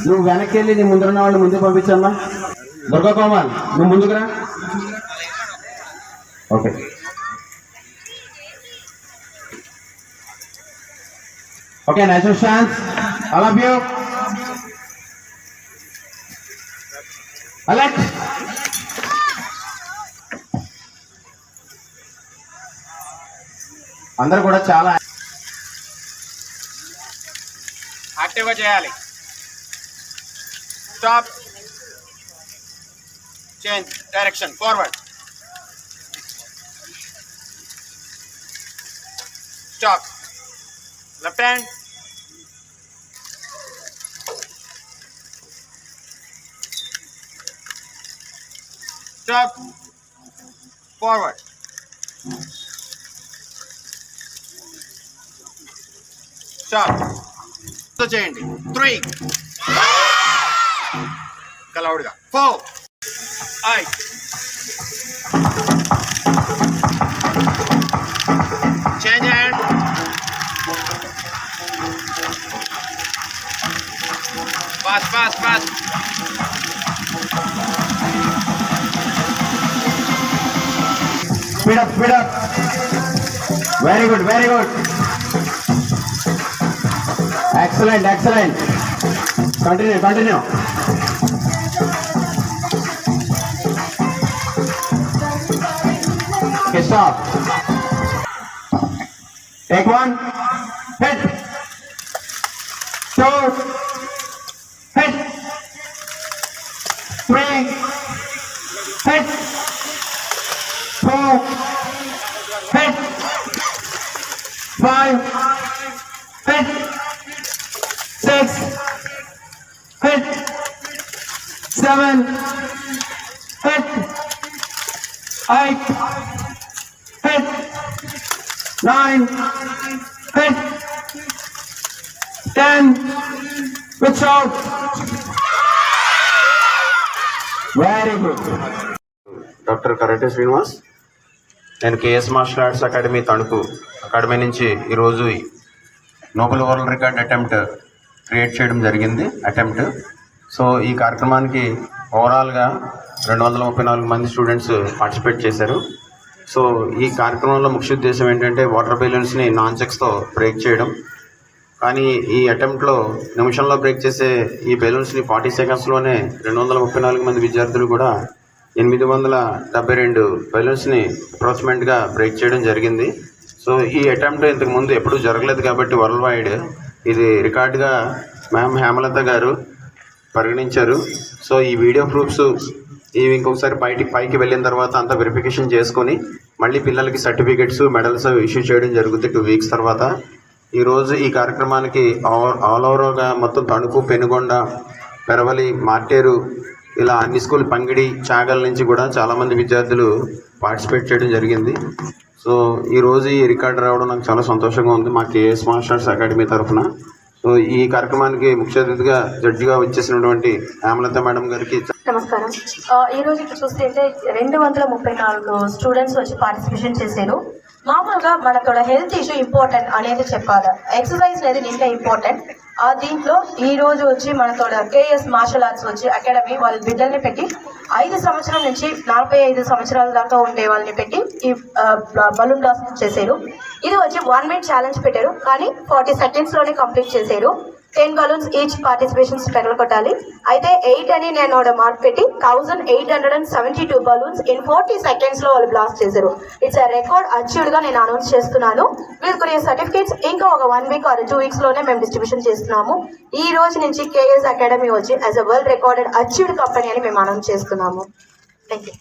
నువ్వు వెనక్కి వెళ్ళి నీ ముందున్న వాళ్ళు ముందుకు పంపించమ్మా. దుర్గా కోమల్ నువ్వు ముందుకురా. Okay okay national chance all of you alert. అందరూ కూడా చాలా యాక్టివ్గా చేయాలి. Stop, change direction, forward, stop, left hand, stop, forward, stop. చేయండి. 3 కలౌడ్గా 4 5 change hand, fast fast fast, speed up speed up. Very good very good. Excellent, excellent. Continue, continue. Okay, stop. Take 1, hit. 2, hit. 3, hit. 4, hit. 5, hit. 6, hit. 7, hit. 8, hit. 9, hit. 10, good shot. Very good. Doctor కరెక్టే శ్రీనివాస్. నేను KS martial arts academy Tanuku academy నుంచి ఈరోజు Noble world record attempt create చేయడం జరిగింది. So ఈ కార్యక్రమానికి ఓవరాల్గా 234 మంది స్టూడెంట్స్ పార్టిసిపేట్ చేశారు. సో ఈ కార్యక్రమంలో ముఖ్య ఉద్దేశం ఏంటంటే వాటర్ బెలూన్స్ని నాన్ చెక్స్తో బ్రేక్ చేయడం. కానీ ఈ అటెంప్ట్లో నిమిషంలో బ్రేక్ చేసే ఈ బెలూన్స్ని 40 సెకండ్స్లోనే 234 మంది విద్యార్థులు కూడా 872 బెలూన్స్ని అప్రాక్సిమేట్గా బ్రేక్ చేయడం జరిగింది. సో ఈ అటెంప్ట్ ఇంతకుముందు ఎప్పుడూ జరగలేదు కాబట్టి వరల్డ్ వైడ్ ఇది రికార్డుగా మ్యామ్ హేమలత గారు పరిగణించారు. సో ఈ వీడియో ప్రూఫ్స్ ఇవి ఇంకొకసారి పైకి వెళ్ళిన తర్వాత అంతా వెరిఫికేషన్ చేసుకొని మళ్ళీ పిల్లలకి సర్టిఫికెట్స్ మెడల్స్ ఇష్యూ చేయడం జరుగుతుంది 2 వీక్స్ తర్వాత. ఈరోజు ఈ కార్యక్రమానికి ఆల్ ఓవర్గా మొత్తం తణుకు, పెనుగొండ, పెరవలి, మార్టేరు ఇలా అన్ని స్కూల్, పంగిడి, చాగల్ నుంచి కూడా చాలామంది విద్యార్థులు పార్టిసిపేట్ చేయడం జరిగింది. సో ఈరోజు ఈ రికార్డు రావడం నాకు చాలా సంతోషంగా ఉంది మా కేఎస్ మార్షల్ ఆర్ట్స్ అకాడమీ తరఫున. సో ఈ కార్యక్రమానికి ముఖ్య అతిథిగా జడ్జిగా వచ్చేసినటువంటి హేమలత మేడం గారికి నమస్కారం. ఈరోజు ఇక్కడ చూస్తే 234 స్టూడెంట్స్ వచ్చి పార్టిసిపేషన్ చేశారు. మామూలుగా మనకు హెల్త్ ఇష్యూ ఇంపార్టెంట్ అనేది చెప్పాలి. ఎక్సర్సైజ్ అనేది దీంట్లో ఇంపార్టెంట్. దీంట్లో ఈ రోజు వచ్చి మనతో కేఎస్ మార్షల్ ఆర్ట్స్ వచ్చి అకాడమీ వాళ్ళ బిడ్డల్ని పెట్టి 5 సంవత్సరాల నుంచి 45 సంవత్సరాల దాకా ఉండే వాళ్ళని పెట్టి ఈ బలూన్ బ్లాస్ట్ చేశారు. ఇది వచ్చి 1 minute ఛాలెంజ్ పెట్టారు, కానీ 40 సెకండ్స్లోనే కంప్లీట్ చేశారు. 10 balloons ఈచ్ పార్టిసిపేషన్స్ కొట్టాలి. అయితే 8 అని నేను మార్క్ పెట్టి 1872 balloons in 40 secondsలో వాళ్ళు బ్లాస్ట్ చేశారు. ఇట్స్ a రికార్డ్ అచీవ్డ్గా నేను అనౌన్స్ చేస్తున్నాను. వీళ్ళకి కొన్ని సర్టిఫికేట్స్ ఇంకా ఒక 1 week or 2 weeksలోనే మేము డిస్ట్రిబ్యూషన్ చేస్తున్నాము. ఈ రోజు నుంచి కేఎస్ అకాడమీ వచ్చి as a world recorded achieved company అని మేము అనౌన్స్ చేస్తున్నాము. Thank you.